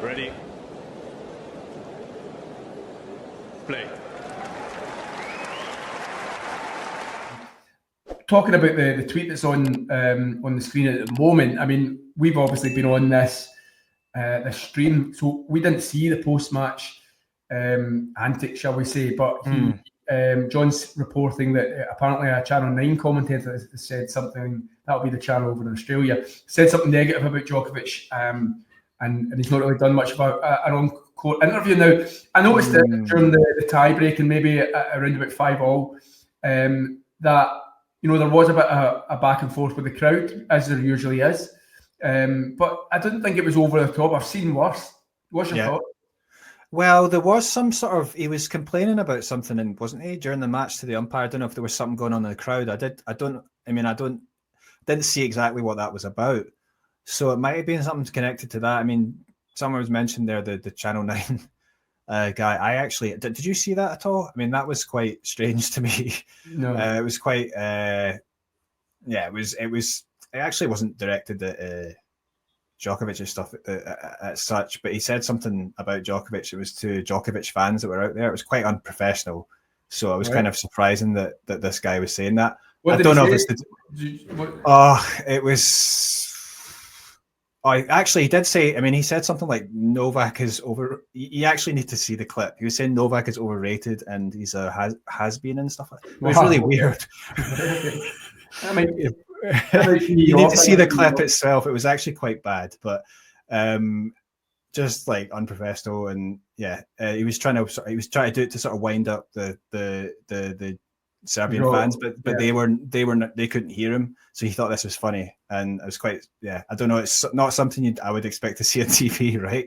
Ready. Play. Talking about the tweet that's on the screen at the moment, I mean, we've obviously been on this stream, so we didn't see the post-match antics, shall we say, but John's reporting that apparently a Channel 9 commentator has said something, that'll be the channel over in Australia, said something negative about Djokovic, and he's not really done much of an on-court interview. Now, I noticed that during the tie-break and maybe around about 5-all, that, you know, there was a bit of a back and forth with the crowd, as there usually is. But I didn't think it was over the top. I've seen worse. What's your thought? Well, there was some sort of, he was complaining about something, and wasn't he, during the match to the umpire? I don't know if there was something going on in the crowd. I didn't see exactly what that was about. So it might have been something connected to that. I mean, someone was mentioned there, the Channel 9 guy. I actually, did you see that at all? I mean, that was quite strange to me. No. It was quite, it actually wasn't directed at Djokovic's stuff as such, but he said something about Djokovic. It was to Djokovic fans that were out there. It was quite unprofessional. So it was kind of surprising that this guy was saying that. I don't know if it's it was. Actually, he did say, I mean, he said something like Novak is over. You actually need to see the clip. He was saying Novak is overrated and he's a has-been and stuff like that. It was really weird. I mean, you need to see the clip itself. It was actually quite bad, but just like unprofessional. And he was trying to do it to sort of wind up the Serbian fans, but they couldn't hear him, so he thought this was funny, and it was quite I don't know. It's not something I would expect to see on TV, right?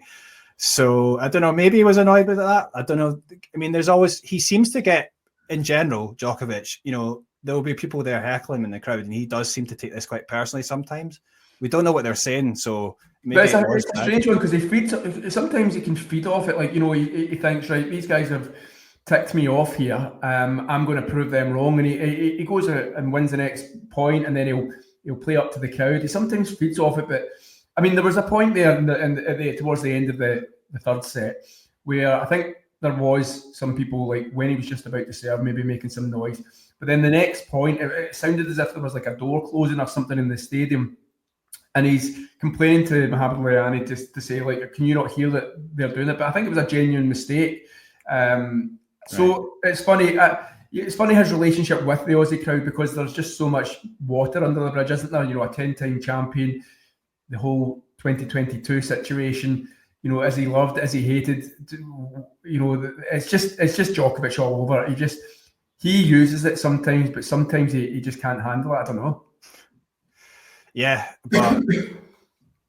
So I don't know. Maybe he was annoyed with that. I don't know. I mean, he seems to get, in general, Djokovic, you know, there will be people there heckling him in the crowd, and he does seem to take this quite personally sometimes. We don't know what they're saying, so maybe it's a strange one, because he feeds. Sometimes he can feed off it, like, you know, he thinks, right, these guys have ticked me off here. I'm going to prove them wrong, and he goes and wins the next point, and then he'll play up to the crowd. He sometimes feeds off it, but I mean, there was a point there towards the end of the third set where I think there was some people, like, when he was just about to serve, maybe making some noise. But then the next point, it sounded as if there was like a door closing or something in the stadium. And he's complaining to Mohamed Layani just to say, like, can you not hear that they're doing it? But I think it was a genuine mistake. So it's funny. It's funny his relationship with the Aussie crowd, because there's just so much water under the bridge, isn't there? You know, a 10-time champion, the whole 2022 situation. You know, is he loved? Is he hated? You know, it's just Djokovic all over. He uses it sometimes, but sometimes he just can't handle it. I don't know. Yeah, but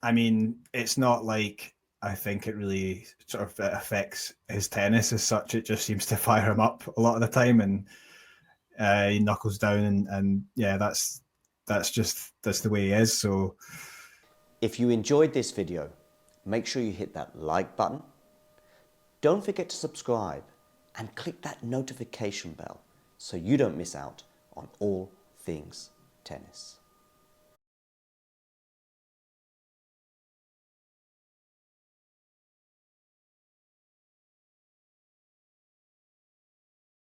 I mean, it's not like I think it really sort of affects his tennis as such. It just seems to fire him up a lot of the time, and he knuckles down, and that's the way he is. So, if you enjoyed this video, make sure you hit that like button. Don't forget to subscribe and click that notification bell so you don't miss out on all things tennis.